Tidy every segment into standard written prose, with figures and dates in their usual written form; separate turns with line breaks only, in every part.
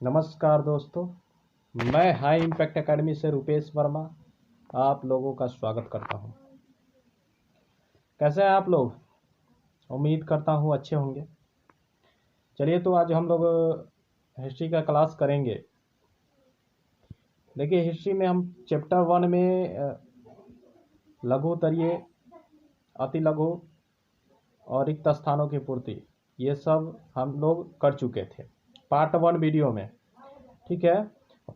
नमस्कार दोस्तों, मैं हाई इम्पैक्ट एकेडमी से रुपेश वर्मा आप लोगों का स्वागत करता हूं। कैसे हैं आप लोग? उम्मीद करता हूं अच्छे होंगे। चलिए तो आज हम लोग हिस्ट्री का क्लास करेंगे। देखिए, हिस्ट्री में हम चैप्टर 1 में लघु तरीय, अति लघु और रिक्त स्थानों की पूर्ति, ये सब हम लोग कर चुके थे पार्ट 1 वीडियो में। ठीक है,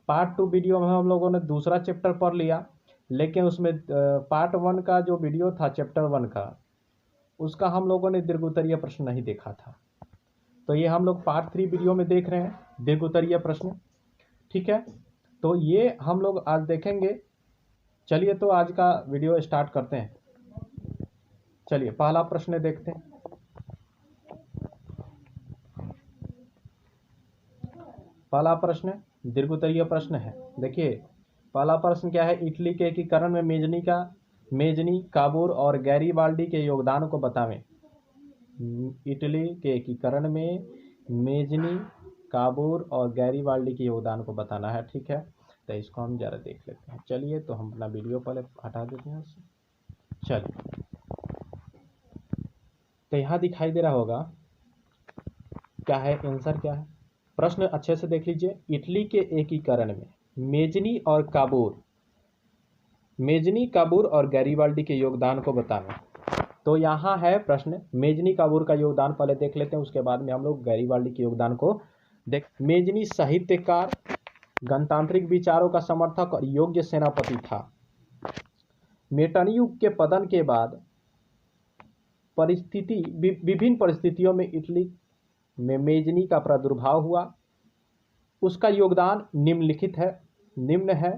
पार्ट 2 वीडियो में हम लोगों ने दूसरा चैप्टर पढ़ लिया, लेकिन उसमें पार्ट 1 का जो वीडियो था चैप्टर 1 का, उसका हम लोगों ने दीर्घोत्तरीय प्रश्न नहीं देखा था। तो ये हम लोग पार्ट 3 वीडियो में देख रहे हैं दीर्घोत्तरीय प्रश्न। ठीक है, तो ये हम लोग आज देखेंगे। चलिए तो आज का वीडियो स्टार्ट करते हैं। चलिए पहला प्रश्न देखते हैं। पहला प्रश्न दीर्घोत्तरीय प्रश्न है। देखिए पहला प्रश्न क्या है, इटली के एकीकरण में मेजनी, काबूर और गैरीबाल्डी के योगदान को बतावें। इटली के एकीकरण में मेजनी, काबूर और गैरीबाल्डी के योगदान को बताना है। ठीक है, तो इसको हम जरा देख लेते हैं। चलिए तो हम अपना वीडियो पहले हटा देते हैं उससे। चलिए, तो यहाँ दिखाई दे रहा होगा क्या है, आंसर क्या है। प्रश्न अच्छे से देख लीजिए। इटली के एकीकरण में मेजनी काबूर और गैरीबाल्डी के योगदान को बताना। तो यहाँ है प्रश्न, मेजनी काबूर का योगदान पहले देख लेते हैं, उसके बाद में हम लोग गैरीबाल्डी के योगदान को देख। मेजनी साहित्यकार, गणतांत्रिक विचारों का समर्थक और योग्य सेनापति था। मेटनयुग के पतन के बाद विभिन्न परिस्थितियों में इटली में मेजनी का प्रादुर्भाव हुआ। उसका योगदान निम्न है।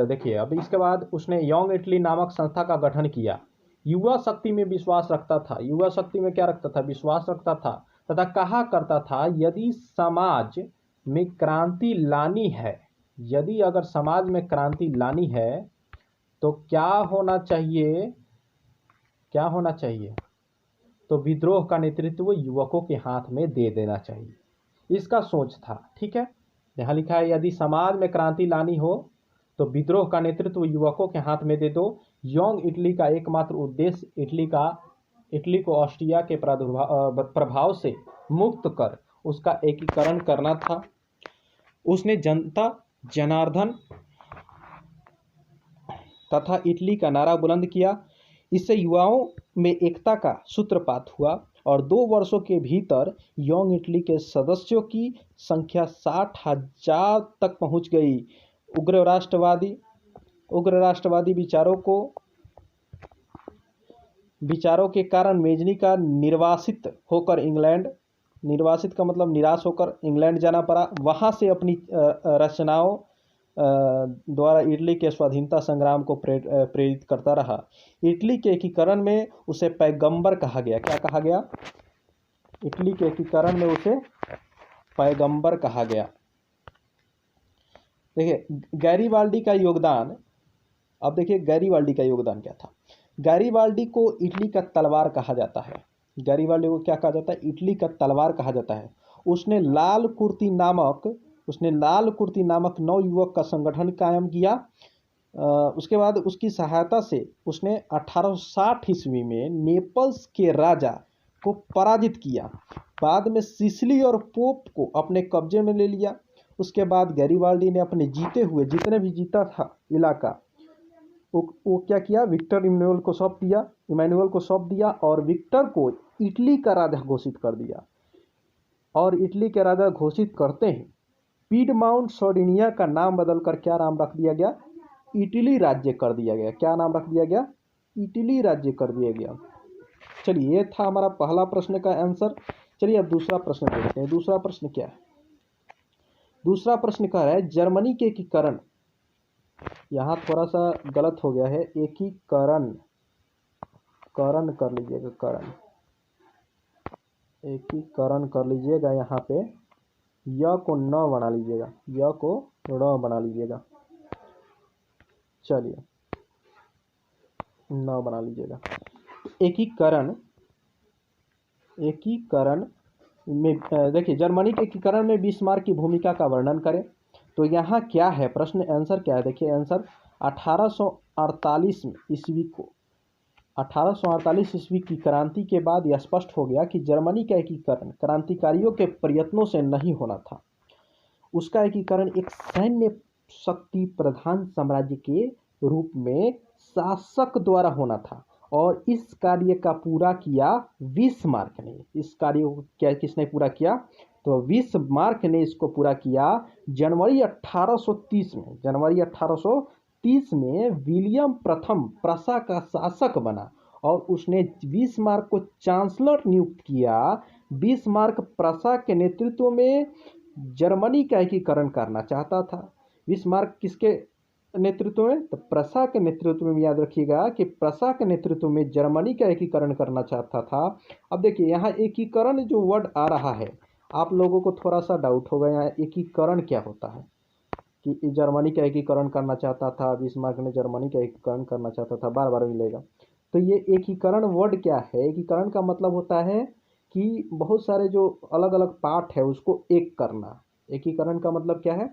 देखिए, अब इसके बाद उसने यंग इटली नामक संस्था का गठन किया। युवा शक्ति में विश्वास रखता था। युवा शक्ति में क्या रखता था? विश्वास रखता था, तथा कहा करता था यदि समाज में क्रांति लानी है, यदि अगर समाज में क्रांति लानी है तो क्या होना चाहिए? तो विद्रोह का नेतृत्व युवकों के हाथ में दे देना चाहिए। इसका सोच था। ठीक है, यहाँ लिखा है यदि समाज में क्रांति लानी हो तो विद्रोह का नेतृत्व युवकों के हाथ में दे दो। यंग इटली का एकमात्र उद्देश्य इटली को ऑस्ट्रिया के प्रभाव से मुक्त कर उसका एकीकरण करना था। उसने जनता जनार्दन तथा इटली का नारा बुलंद किया। इससे युवाओं में एकता का सूत्रपात हुआ और 2 वर्षों के भीतर यंग इटली के सदस्यों की संख्या 60,000 तक पहुंच गई। उग्र राष्ट्रवादी विचारों के कारण मेजनी का निर्वासित का मतलब निराश होकर इंग्लैंड जाना पड़ा। वहां से अपनी रचनाओं द्वारा इटली के स्वाधीनता संग्राम को प्रेरित करता रहा। इटली के एकीकरण में उसे पैगंबर कहा गया। क्या कहा गया? इटली के एकीकरण में उसे पैगंबर कहा गया। देखिए गैरीबाल्डी का योगदान। अब देखिए गैरीबाल्डी का योगदान क्या था। गैरीबाल्डी को इटली का तलवार कहा जाता है। गैरीबाल्डी को क्या कहा जाता है? इटली का तलवार कहा जाता है। उसने लाल कुर्ती नामक नौ युवक का संगठन कायम किया। उसके बाद उसकी सहायता से उसने 1860 ईस्वी में नेपल्स के राजा को पराजित किया। बाद में सिसिली और पोप को अपने कब्जे में ले लिया। उसके बाद गैरीबाल्डी ने अपने जितने भी जीता था इलाका, वो क्या किया? विक्टर इमैनुअल को सौंप दिया और विक्टर को इटली का राजा घोषित कर दिया। और इटली के राजा घोषित करते ही पीडमाउंट सर्डिनिया का नाम बदलकर क्या नाम रख दिया गया? इटली राज्य कर दिया गया। क्या नाम रख दिया गया? इटली राज्य कर दिया गया। चलिए, ये था हमारा पहला प्रश्न का आंसर। चलिए अब दूसरा प्रश्न देखते हैं। दूसरा प्रश्न क्या है? दूसरा प्रश्न कह रहा है जर्मनी के एकीकरण। यहाँ थोड़ा सा गलत हो गया है, एकीकरण कर लीजिएगा। एकीकरण कर लीजिएगा। यहाँ पे य को न बना लीजिएगा, य को र बना लीजिएगा। चलिए, न बना लीजिएगा। एकीकरण में देखिए जर्मनी के एकीकरण में बिस्मार्क की भूमिका का वर्णन करें। तो यहाँ क्या है प्रश्न, आंसर क्या है, देखिए आंसर 1848 ईस्वी को 1848 ईस्वी की क्रांति के बाद यह स्पष्ट हो गया कि जर्मनी का एकीकरण क्रांतिकारियों के प्रयत्नों से नहीं होना था। उसका एकीकरण एक सैन्य शक्ति प्रधान साम्राज्य के रूप में शासक द्वारा होना था और इस कार्य का पूरा किया बिस्मार्क ने। इस कार्य को क्या किसने पूरा किया, तो बिस्मार्क ने इसको पूरा किया जनवरी 1830 में। जनवरी 1830 में विलियम प्रथम प्रसा का शासक बना और उसने बिस्मार्क को चांसलर नियुक्त किया। बिस्मार्क प्रसा के नेतृत्व में जर्मनी का एकीकरण करना चाहता था। बिस्मार्क किसके नेतृत्व में, तो प्रसा के नेतृत्व में। याद रखिएगा कि प्रसा के नेतृत्व में जर्मनी का एकीकरण करना चाहता था। अब देखिए यहाँ एकीकरण जो वर्ड आ रहा है, आप लोगों को थोड़ा सा डाउट होगा यहाँ एकीकरण क्या होता है, कि जर्मनी का एकीकरण करना चाहता था, बिस्मार्क ने जर्मनी का एकीकरण करना चाहता था, बार बार मिलेगा। तो ये एकीकरण वर्ड क्या है, एकीकरण का मतलब होता है कि बहुत सारे जो अलग अलग पार्ट है उसको एक करना। एकीकरण का मतलब क्या है,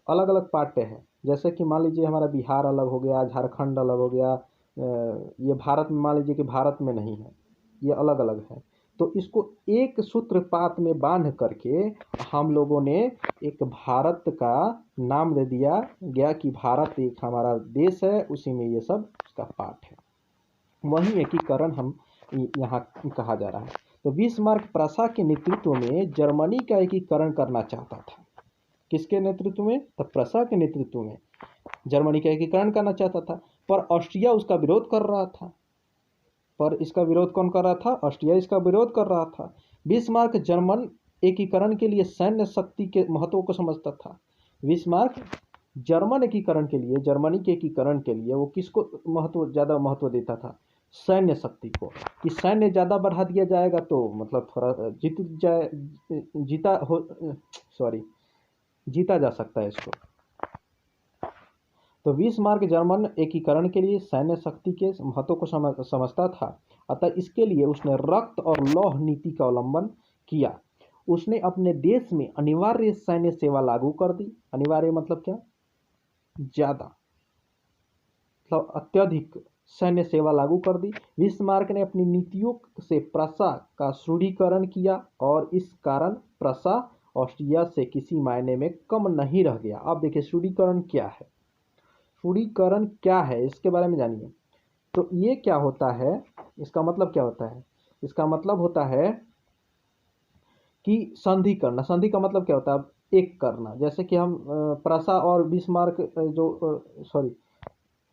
अलग अलग पार्ट है। जैसे कि मान लीजिए हमारा बिहार अलग हो गया, झारखंड अलग हो गया, ये भारत में मान लीजिए कि भारत में नहीं है, ये अलग अलग है। तो इसको एक सूत्रपात में बांध करके हम लोगों ने एक भारत का नाम दे दिया गया कि भारत एक हमारा देश है, उसी में ये सब उसका पार्ट है। वही एकीकरण हम यहाँ कहा जा रहा है। तो बिस्मार्क प्रसा के नेतृत्व में जर्मनी का एकीकरण करना चाहता था। किसके नेतृत्व में, तो प्रसा के नेतृत्व में जर्मनी का एकीकरण करना चाहता था, पर ऑस्ट्रिया उसका विरोध कर रहा था। पर इसका विरोध कौन कर रहा था, ऑस्ट्रिया इसका विरोध कर रहा था। बिस्मार्क जर्मन एकीकरण के लिए सैन्य शक्ति के महत्व को समझता था। बिस्मार्क जर्मन एकीकरण के लिए, जर्मनी के एकीकरण के लिए वो किसको ज़्यादा महत्व देता था, सैन्य शक्ति को, कि सैन्य ज़्यादा बढ़ा दिया जाएगा तो मतलब थोड़ा जीता जा सकता है इसको। तो बिस्मार्क जर्मन एकीकरण के लिए सैन्य शक्ति के महत्व को समझता था। अतः इसके लिए उसने रक्त और लौह नीति का अवलंबन किया। उसने अपने देश में अनिवार्य सैन्य सेवा लागू कर दी। अनिवार्य मतलब क्या, ज़्यादा, मतलब अत्यधिक सैन्य सेवा लागू कर दी। बिस्मार्क ने अपनी नीतियों से प्रसा का सुदृढ़ीकरण किया और इस कारण प्रसा ऑस्ट्रिया से किसी मायने में कम नहीं रह गया। अब देखिए सुदृढ़ीकरण क्या है, सुदृढ़ीकरण क्या है इसके बारे में जानिए। तो ये क्या होता है, इसका मतलब क्या होता है, इसका मतलब होता है कि संधि करना। संधि का मतलब क्या होता है, एक करना। जैसे कि हम प्रसा और बिस्मार्क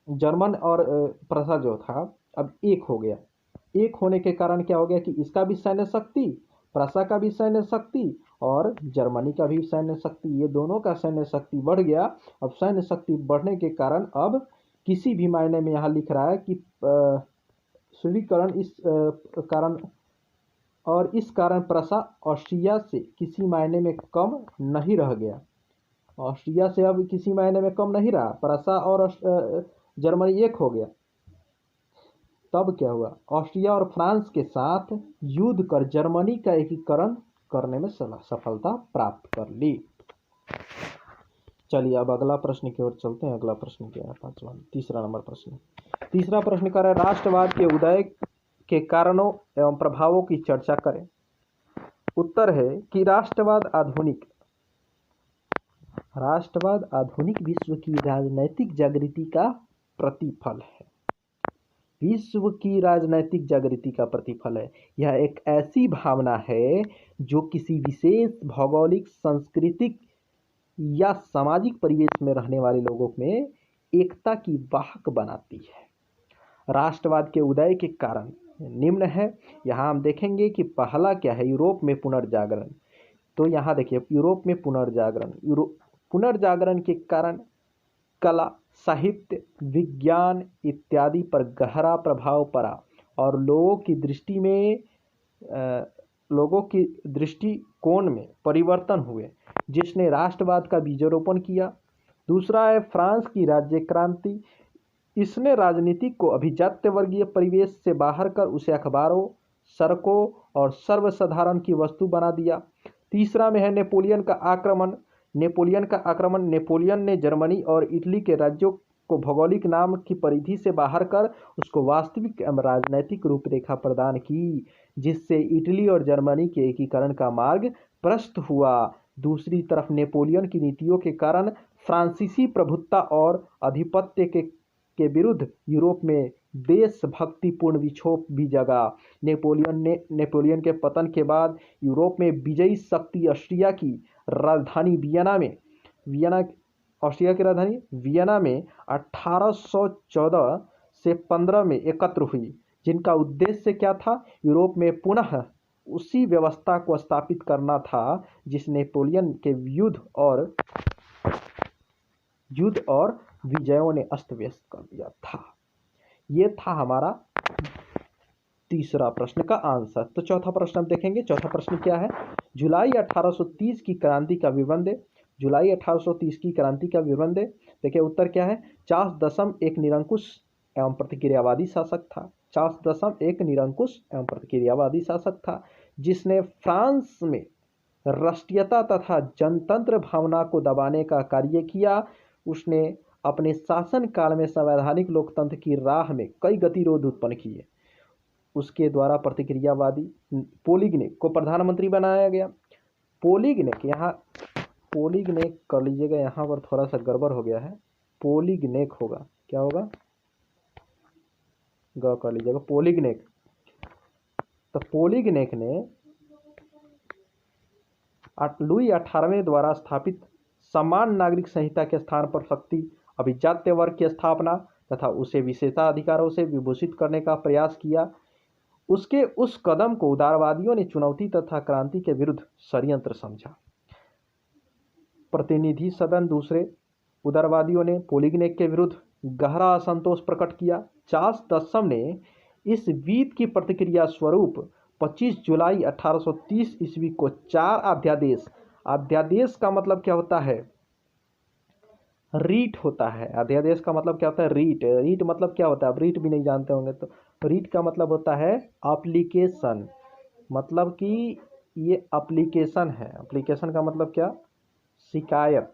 जर्मन और प्रसा जो था अब एक हो गया। एक होने के कारण क्या हो गया कि इसका भी सैन्य शक्ति, प्रसा का भी सैन्य शक्ति और जर्मनी का भी सैन्य शक्ति, ये दोनों का सैन्य शक्ति बढ़ गया। अब सैन्य शक्ति बढ़ने के कारण अब किसी भी मायने में यहाँ लिख रहा है कि सुदृढ़ीकरण इस कारण, और इस कारण प्रसा ऑस्ट्रिया से किसी मायने में कम नहीं रह गया। ऑस्ट्रिया से अब किसी मायने में कम नहीं रहा, प्रसा और जर्मनी एक हो गया। तब क्या हुआ, ऑस्ट्रिया और फ्रांस के साथ युद्ध कर जर्मनी का एकीकरण करने में सफलता प्राप्त कर ली। चलिए अब अगला प्रश्न की ओर चलते हैं। अगला प्रश्न क्या है, तीसरा नंबर प्रश्न। तीसरा प्रश्न कर रहा है राष्ट्रवाद के उदय के कारणों एवं प्रभावों की चर्चा करें। उत्तर है कि राष्ट्रवाद आधुनिक विश्व की राजनैतिक जागृति का प्रतिफल है। विश्व की राजनैतिक जागृति का प्रतिफल है। यह एक ऐसी भावना है जो किसी विशेष भौगोलिक, सांस्कृतिक या सामाजिक परिवेश में रहने वाले लोगों में एकता की वाहक बनाती है। राष्ट्रवाद के उदय के कारण निम्न है। यहाँ हम देखेंगे कि पहला क्या है, यूरोप में पुनर्जागरण। तो यहाँ देखिए यूरोप में पुनर्जागरण के कारण कला, साहित्य, विज्ञान इत्यादि पर गहरा प्रभाव पड़ा और लोगों की दृष्टिकोण में परिवर्तन हुए, जिसने राष्ट्रवाद का बीजारोपण किया। दूसरा है फ्रांस की राज्य क्रांति। इसने राजनीति को अभिजात्य वर्गीय परिवेश से बाहर कर उसे अखबारों, सड़कों और सर्वसाधारण की वस्तु बना दिया। तीसरा में है नेपोलियन का आक्रमण। नेपोलियन ने जर्मनी और इटली के राज्यों को भौगोलिक नाम की परिधि से बाहर कर उसको वास्तविक एवं राजनैतिक रूपरेखा प्रदान की, जिससे इटली और जर्मनी के एकीकरण का मार्ग प्रशस्त हुआ। दूसरी तरफ नेपोलियन की नीतियों के कारण फ्रांसीसी प्रभुत्व और आधिपत्य के विरुद्ध यूरोप में देशभक्तिपूर्ण विक्षोभ भी जगा। नेपोलियन के पतन के बाद यूरोप में विजयी शक्ति ऑस्ट्रिया की राजधानी वियना में 1814 से 15 में एकत्र हुई, जिनका उद्देश्य क्या था? यूरोप में पुनः उसी व्यवस्था को स्थापित करना था जिस नेपोलियन के युद्ध और विजयों ने अस्त व्यस्त कर दिया था। ये था हमारा तीसरा प्रश्न का आंसर। तो चौथा प्रश्न हम देखेंगे। चौथा प्रश्न क्या है? जुलाई 1830 की क्रांति का विवरण दे। जुलाई 1830 की क्रांति का विवरण दे। देखिए उत्तर क्या है? चार्ल्स दशम एक निरंकुश एवं प्रतिक्रियावादी शासक था। चार्ल्स दशम एक निरंकुश एवं प्रतिक्रियावादी शासक था, जिसने फ्रांस में राष्ट्रीयता तथा जनतंत्र भावना को दबाने का कार्य किया। उसने अपने शासन काल में संवैधानिक लोकतंत्र की राह में कई गतिरोध उत्पन्न किए। उसके द्वारा प्रतिक्रियावादी पोलिगनेक को प्रधानमंत्री बनाया गया। पोलिगनेक कर लीजिएगा, यहाँ पर थोड़ा सा गड़बड़ हो गया है। पोलिगनेक होगा, क्या होगा? ग कर लीजिएगा, पोलिगनेक। तो पोलिगनेक ने लुई 18वें द्वारा स्थापित समान नागरिक संहिता के स्थान पर शक्ति अभिजात्य वर्ग की स्थापना तथा उसे विशेषाधिकारों से विभूषित करने का प्रयास किया। उसके उस कदम को उदारवादियों ने चुनौती तथा क्रांति के विरुद्ध षड्यंत्र समझा। प्रतिनिधि सदन दूसरे उदारवादियों ने पोलिगनेक के विरुद्ध गहरा असंतोष प्रकट किया। चार्ल्स दशम ने इस विध की प्रतिक्रिया स्वरूप 25 जुलाई 1830 ईस्वी को 4 अध्यादेश का मतलब क्या होता है? रीट होता है। अध्यादेश का मतलब क्या होता है? रीट मतलब क्या होता है? आप रीट भी नहीं जानते होंगे। तो रीट का मतलब होता है एप्लीकेशन, मतलब कि ये एप्लीकेशन है। एप्लीकेशन का मतलब क्या? शिकायत।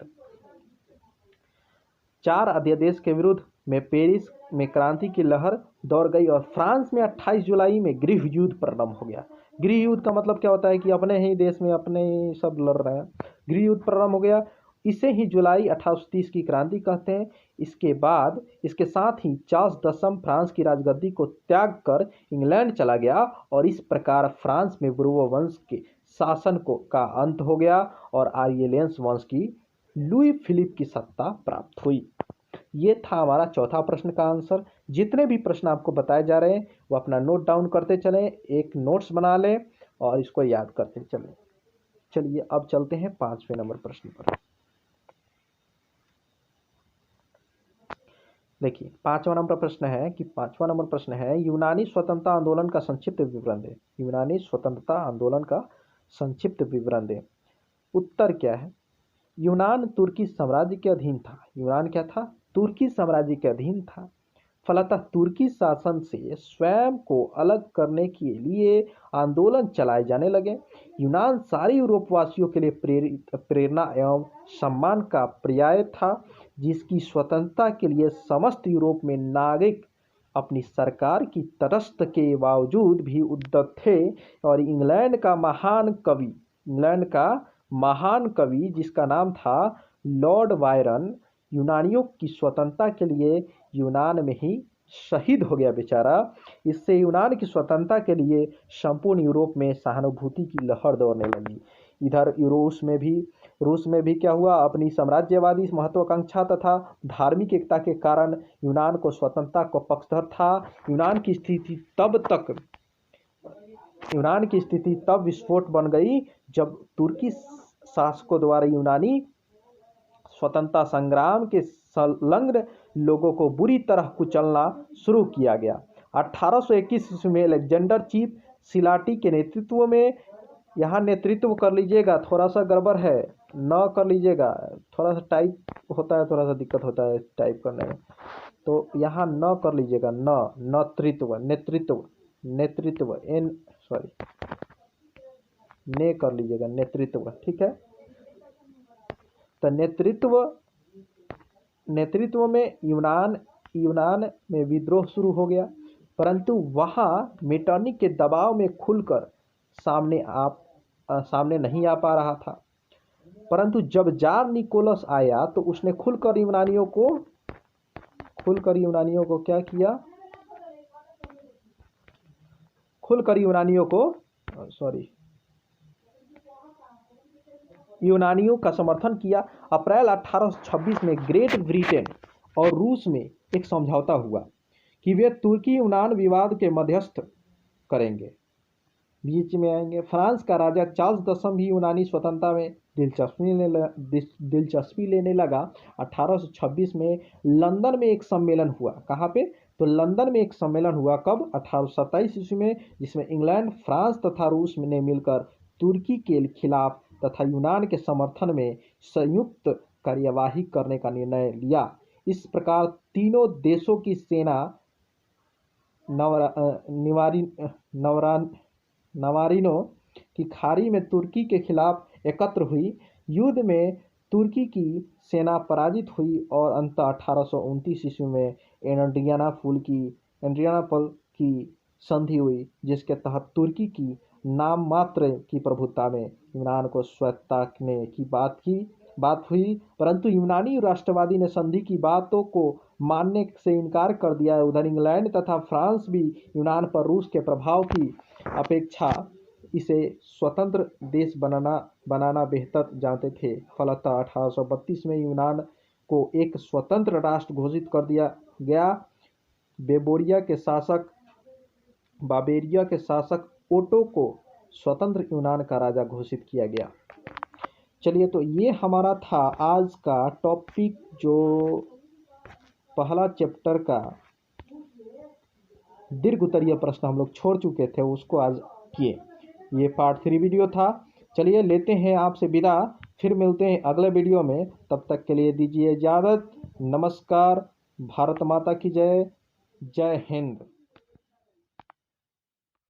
4 अध्यादेश के विरुद्ध में पेरिस में क्रांति की लहर दौड़ गई और फ्रांस में 28 जुलाई में गृह युद्ध प्रारंभ हो गया। गृह युद्ध का मतलब क्या होता है कि अपने ही देश में अपने ही सब लड़ रहे हैं। गृह युद्ध प्रारंभ हो गया, इसे ही जुलाई 1830 की क्रांति कहते हैं। इसके साथ ही चार्ल्स दशम फ्रांस की राजगद्दी को त्याग कर इंग्लैंड चला गया और इस प्रकार फ्रांस में बुर्बो वंश के शासन का अंत हो गया और आर्येलेंस वंश की लुई फिलिप की सत्ता प्राप्त हुई। ये था हमारा चौथा प्रश्न का आंसर। जितने भी प्रश्न आपको बताए जा रहे हैं वो अपना नोट डाउन करते चलें, एक नोट्स बना लें और इसको याद करते चलें। चलिए अब चलते हैं 5वें नंबर प्रश्न पर। देखिए 5वां नंबर प्रश्न है यूनानी स्वतंत्रता आंदोलन का संक्षिप्त विवरण दें। यूनानी स्वतंत्रता आंदोलन का संक्षिप्त विवरण दें। उत्तर क्या है? यूनान तुर्की साम्राज्य के अधीन था। यूनान क्या था? तुर्की साम्राज्य के अधीन था। फलतः तुर्की शासन से स्वयं को अलग करने के लिए आंदोलन चलाए जाने लगे। यूनान सारे यूरोपवासियों के लिए प्रेरणा एवं सम्मान का पर्याय था, जिसकी स्वतंत्रता के लिए समस्त यूरोप में नागरिक अपनी सरकार की तटस्थ के बावजूद भी उद्यत थे। और इंग्लैंड का महान कवि जिसका नाम था लॉर्ड बायरन, यूनानियों की स्वतंत्रता के लिए यूनान में ही शहीद हो गया बेचारा। इससे यूनान की स्वतंत्रता के लिए संपूर्ण यूरोप में सहानुभूति की लहर दौड़ने लगी। इधर रूस में भी क्या हुआ? अपनी साम्राज्यवादी महत्वाकांक्षा तथा धार्मिक एकता के कारण यूनान को स्वतंत्रता को पक्षधर था। यूनान की स्थिति तब विस्फोट बन गई जब तुर्की शासकों द्वारा यूनानी स्वतंत्रता संग्राम के संलग्न लोगों को बुरी तरह कुचलना शुरू किया गया। 1821 ईस्वी में अलेक्जेंडर चीफ सिलाटी के नेतृत्व में, यहाँ नेतृत्व कर लीजिएगा, थोड़ा सा गड़बड़ है, न कर लीजिएगा, थोड़ा सा टाइप होता है, थोड़ा सा दिक्कत होता है टाइप करने में, तो यहाँ न कर लीजिएगा, नेतृत्व सॉरी ने कर लीजिएगा, नेतृत्व, ठीक है। तो नेतृत्व में यूनान में विद्रोह शुरू हो गया, परंतु वहाँ मेटरनिख के दबाव में खुलकर सामने नहीं आ पा रहा था। परंतु जब जार निकोलस आया तो उसने खुलकर यूनानियों को क्या किया, यूनानियों का समर्थन किया। अप्रैल 1826 में ग्रेट ब्रिटेन और रूस में एक समझौता हुआ कि वे तुर्की यूनान विवाद के मध्यस्थ करेंगे, बीच में आएंगे। फ्रांस का राजा चार्ल्स दसम भी यूनानी स्वतंत्रता में दिलचस्पी लेने लगा। 1826 में लंदन में एक सम्मेलन हुआ। कहाँ पे? तो लंदन में एक सम्मेलन हुआ। कब? 1827 ईस्वी में, जिसमें इंग्लैंड, फ्रांस तथा रूस ने मिलकर तुर्की के खिलाफ तथा यूनान के समर्थन में संयुक्त कार्यवाही करने का निर्णय लिया। इस प्रकार तीनों देशों की सेना नवारिनो की खाड़ी में तुर्की के खिलाफ एकत्र हुई। युद्ध में तुर्की की सेना पराजित हुई और अंततः 1829 ईस्वी में एड्रियानापल की संधि हुई, जिसके तहत तुर्की की नाम मात्र की प्रभुत्व में यूनान को स्वायत्तता की बात हुई। परंतु यूनानी राष्ट्रवादी ने संधि की बातों को मानने से इनकार कर दिया। उधर इंग्लैंड तथा फ्रांस भी यूनान पर रूस के प्रभाव की अपेक्षा इसे स्वतंत्र देश बनाना बेहतर जानते थे। फलतः 1832 में यूनान को एक स्वतंत्र राष्ट्र घोषित कर दिया गया। बावेरिया के शासक ओटो को स्वतंत्र यूनान का राजा घोषित किया गया। चलिए, तो ये हमारा था आज का टॉपिक, जो पहला चैप्टर का दीर्घ उत्तरीय प्रश्न हम लोग छोड़ चुके थे, उसको आज किए। ये पार्ट 3 वीडियो था। चलिए, लेते हैं आपसे विदा, फिर मिलते हैं अगले वीडियो में। तब तक के लिए दीजिए इजाज़त। नमस्कार। भारत माता की जय। जय हिंद।